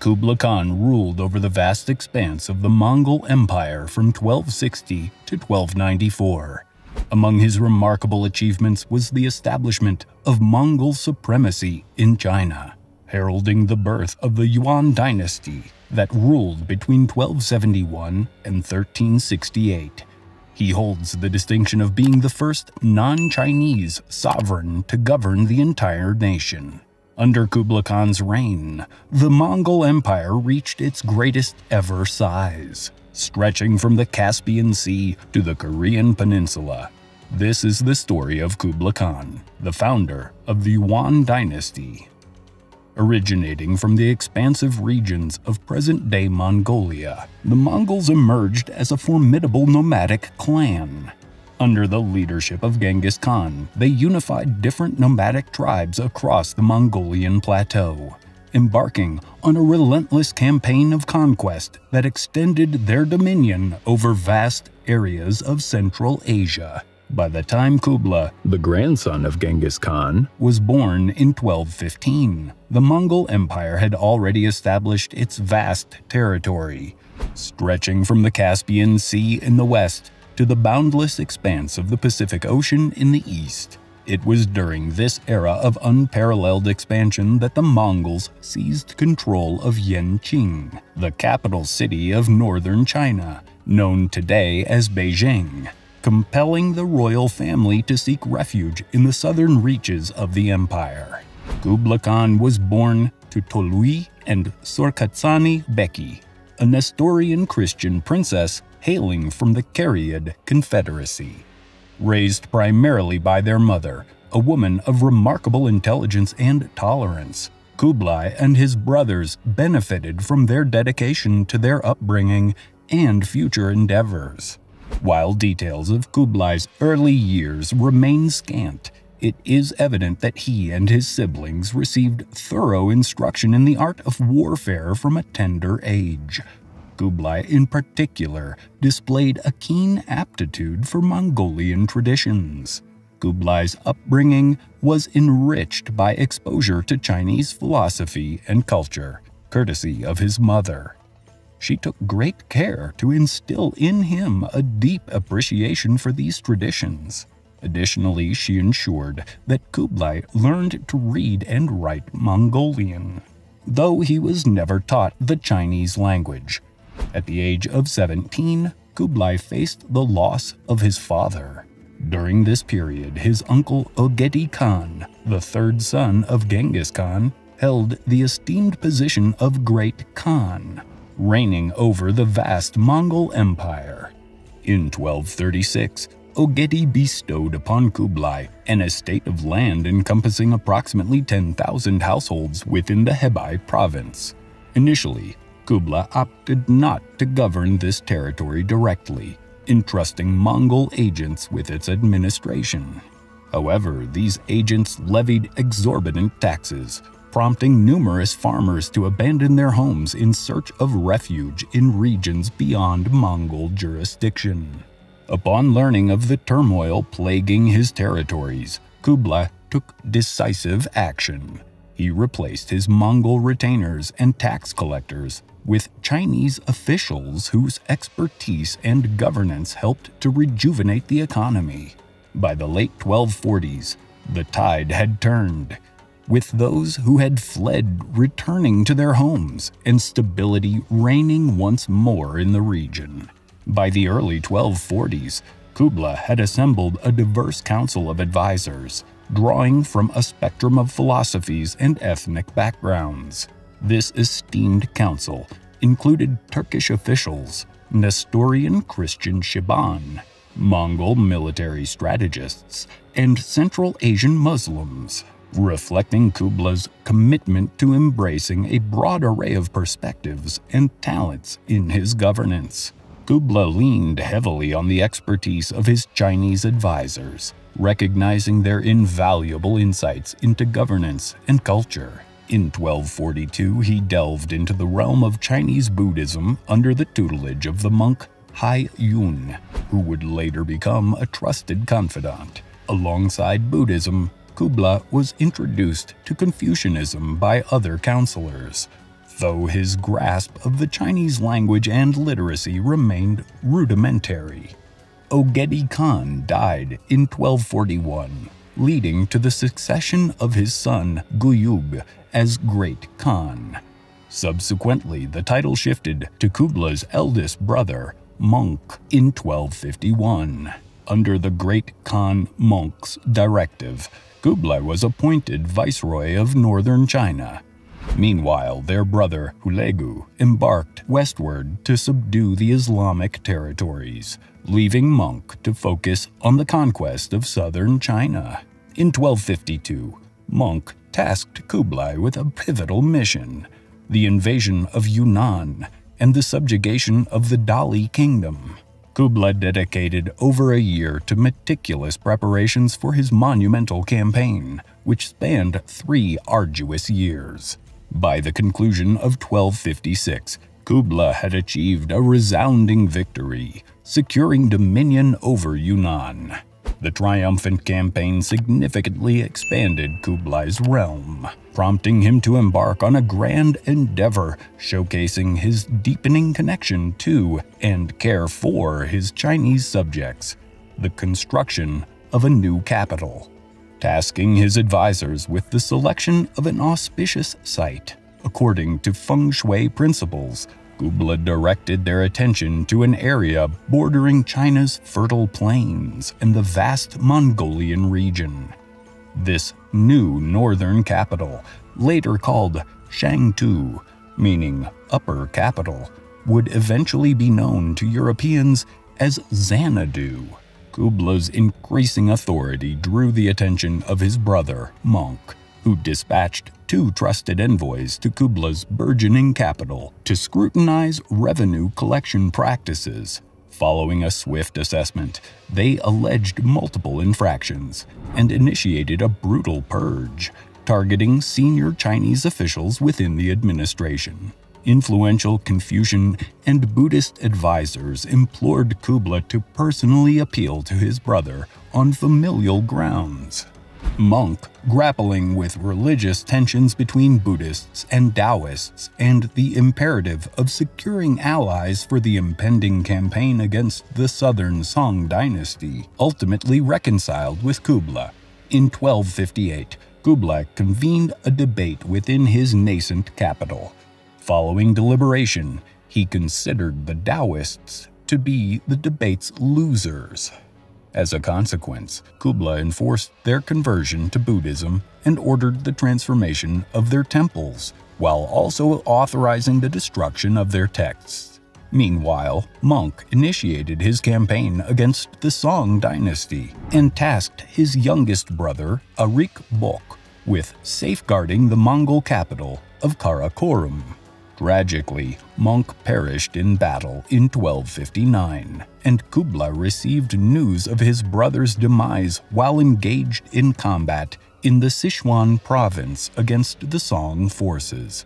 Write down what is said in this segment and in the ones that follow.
Kublai Khan ruled over the vast expanse of the Mongol Empire from 1260 to 1294. Among his remarkable achievements was the establishment of Mongol supremacy in China, heralding the birth of the Yuan Dynasty that ruled between 1271 and 1368. He holds the distinction of being the first non-Chinese sovereign to govern the entire nation. Under Kublai Khan's reign, the Mongol Empire reached its greatest ever size, stretching from the Caspian Sea to the Korean peninsula. This is the story of Kublai Khan, the founder of the Yuan Dynasty. Originating from the expansive regions of present-day Mongolia, the Mongols emerged as a formidable nomadic clan. Under the leadership of Genghis Khan, they unified different nomadic tribes across the Mongolian plateau, embarking on a relentless campaign of conquest that extended their dominion over vast areas of Central Asia. By the time Kublai, the grandson of Genghis Khan, was born in 1215, the Mongol Empire had already established its vast territory, stretching from the Caspian Sea in the west to the boundless expanse of the Pacific Ocean in the east. It was during this era of unparalleled expansion that the Mongols seized control of Yanqing, the capital city of northern China, known today as Beijing, compelling the royal family to seek refuge in the southern reaches of the empire. Kublai Khan was born to Tolui and Sorkatsani Beki, a Nestorian Christian princess hailing from the Karaid Confederacy. Raised primarily by their mother, a woman of remarkable intelligence and tolerance, Kublai and his brothers benefited from their dedication to their upbringing and future endeavors. While details of Kublai's early years remain scant, it is evident that he and his siblings received thorough instruction in the art of warfare from a tender age. Kublai, in particular, displayed a keen aptitude for Mongolian traditions. Kublai's upbringing was enriched by exposure to Chinese philosophy and culture, courtesy of his mother. She took great care to instill in him a deep appreciation for these traditions. Additionally, she ensured that Kublai learned to read and write Mongolian, though he was never taught the Chinese language. At the age of 17, Kublai faced the loss of his father. During this period, his uncle Ogedi Khan, the third son of Genghis Khan, held the esteemed position of Great Khan, reigning over the vast Mongol Empire. In 1236, Ogedi bestowed upon Kublai an estate of land encompassing approximately 10,000 households within the Hebei province. Initially, Kublai opted not to govern this territory directly, entrusting Mongol agents with its administration. However, these agents levied exorbitant taxes, prompting numerous farmers to abandon their homes in search of refuge in regions beyond Mongol jurisdiction. Upon learning of the turmoil plaguing his territories, Kublai took decisive action. He replaced his Mongol retainers and tax collectors with Chinese officials whose expertise and governance helped to rejuvenate the economy. By the late 1240s, the tide had turned, with those who had fled returning to their homes and stability reigning once more in the region. By the early 1240s, Kublai had assembled a diverse council of advisors, drawing from a spectrum of philosophies and ethnic backgrounds. This esteemed council included Turkish officials, Nestorian Christian Shiban, Mongol military strategists, and Central Asian Muslims, reflecting Kublai's commitment to embracing a broad array of perspectives and talents in his governance. Kublai leaned heavily on the expertise of his Chinese advisors, recognizing their invaluable insights into governance and culture. In 1242, he delved into the realm of Chinese Buddhism under the tutelage of the monk Hai Yun, who would later become a trusted confidant. Alongside Buddhism, Kublai was introduced to Confucianism by other counselors, though his grasp of the Chinese language and literacy remained rudimentary. Ogedi Khan died in 1241, leading to the succession of his son Guyub as Great Khan. Subsequently, the title shifted to Kublai's eldest brother, Monk, in 1251. Under the Great Khan Monk's directive, Kublai was appointed viceroy of northern China. Meanwhile, their brother Hulegu embarked westward to subdue the Islamic territories, leaving Monk to focus on the conquest of southern China. In 1252, Monk tasked Kublai with a pivotal mission: the invasion of Yunnan and the subjugation of the Dali kingdom. Kublai dedicated over a year to meticulous preparations for his monumental campaign, which spanned 3 arduous years. By the conclusion of 1256, Kublai had achieved a resounding victory, securing dominion over Yunnan. The triumphant campaign significantly expanded Kublai's realm, prompting him to embark on a grand endeavor showcasing his deepening connection to and care for his Chinese subjects: the construction of a new capital. Tasking his advisors with the selection of an auspicious site, according to feng shui principles, Kublai directed their attention to an area bordering China's fertile plains and the vast Mongolian region. This new northern capital, later called Shangtu, meaning upper capital, would eventually be known to Europeans as Xanadu. Kublai's increasing authority drew the attention of his brother, Monk, who dispatched 2 trusted envoys to Kublai's burgeoning capital to scrutinize revenue collection practices. Following a swift assessment, they alleged multiple infractions and initiated a brutal purge, targeting senior Chinese officials within the administration. Influential Confucian and Buddhist advisors implored Kublai to personally appeal to his brother on familial grounds. Monk, grappling with religious tensions between Buddhists and Taoists and the imperative of securing allies for the impending campaign against the southern Song dynasty, ultimately reconciled with Kublai. In 1258, Kublai convened a debate within his nascent capital. Following deliberation, he considered the Taoists to be the debate's losers. As a consequence, Kublai enforced their conversion to Buddhism and ordered the transformation of their temples, while also authorizing the destruction of their texts. Meanwhile, Monk initiated his campaign against the Song dynasty and tasked his youngest brother, Arik Bok, with safeguarding the Mongol capital of Karakorum. Tragically, Monk perished in battle in 1259, and Kublai received news of his brother's demise while engaged in combat in the Sichuan province against the Song forces.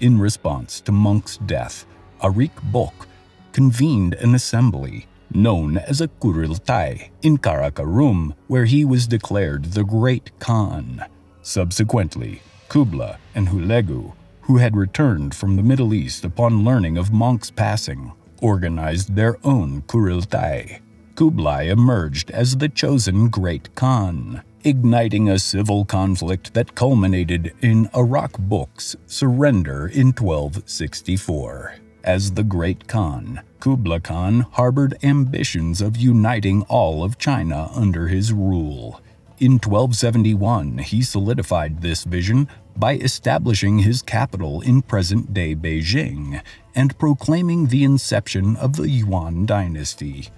In response to Monk's death, Arik Bok convened an assembly known as a Kuriltai in Karakorum, where he was declared the Great Khan. Subsequently, Kublai and Hulegu, who had returned from the Middle East upon learning of Monk's passing, organized their own Kuriltai. Kublai emerged as the chosen Great Khan, igniting a civil conflict that culminated in Arak Bok's surrender in 1264. As the Great Khan, Kublai Khan harbored ambitions of uniting all of China under his rule. In 1271, he solidified this vision by establishing his capital in present-day Beijing and proclaiming the inception of the Yuan Dynasty,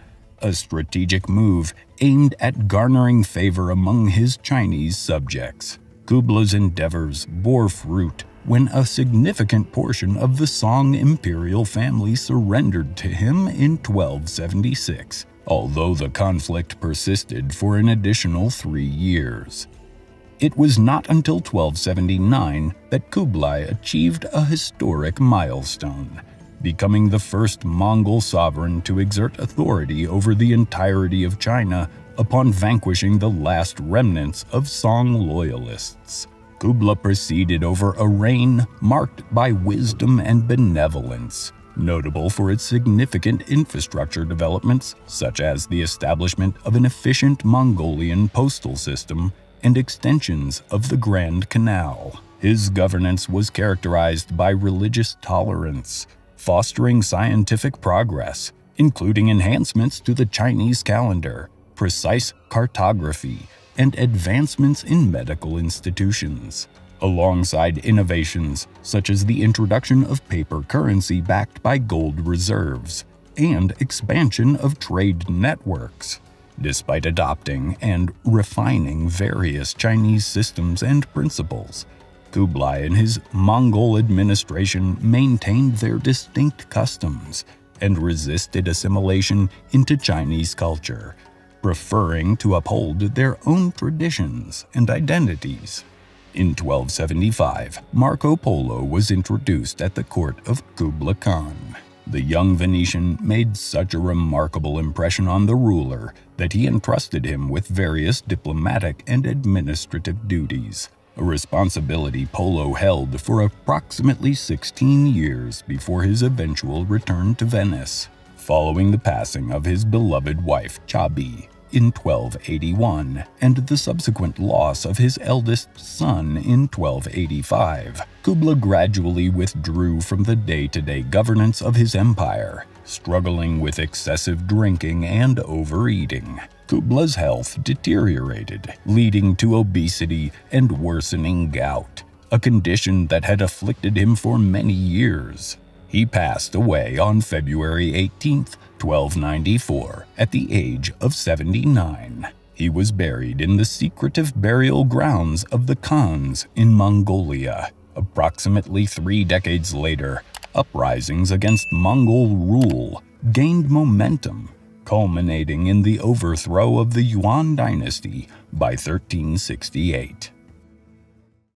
a strategic move aimed at garnering favor among his Chinese subjects. Kublai's endeavors bore fruit when a significant portion of the Song imperial family surrendered to him in 1276. Although the conflict persisted for an additional 3 years. It was not until 1279 that Kublai achieved a historic milestone, becoming the first Mongol sovereign to exert authority over the entirety of China upon vanquishing the last remnants of Song loyalists. Kublai proceeded over a reign marked by wisdom and benevolence, notable for its significant infrastructure developments such as the establishment of an efficient Mongolian postal system and extensions of the Grand Canal. His governance was characterized by religious tolerance, fostering scientific progress, including enhancements to the Chinese calendar, precise cartography, and advancements in medical institutions, alongside innovations such as the introduction of paper currency backed by gold reserves and expansion of trade networks. Despite adopting and refining various Chinese systems and principles, Kublai and his Mongol administration maintained their distinct customs and resisted assimilation into Chinese culture, preferring to uphold their own traditions and identities. In 1275, Marco Polo was introduced at the court of Kublai Khan. The young Venetian made such a remarkable impression on the ruler that he entrusted him with various diplomatic and administrative duties, a responsibility Polo held for approximately 16 years before his eventual return to Venice, following the passing of his beloved wife Chabi in 1281 and the subsequent loss of his eldest son in 1285. Kublai gradually withdrew from the day-to-day governance of his empire, struggling with excessive drinking and overeating. Kublai's health deteriorated, leading to obesity and worsening gout, a condition that had afflicted him for many years. He passed away on February 18, 1294, at the age of 79. He was buried in the secretive burial grounds of the Khans in Mongolia. Approximately 3 decades later, uprisings against Mongol rule gained momentum, culminating in the overthrow of the Yuan Dynasty by 1368.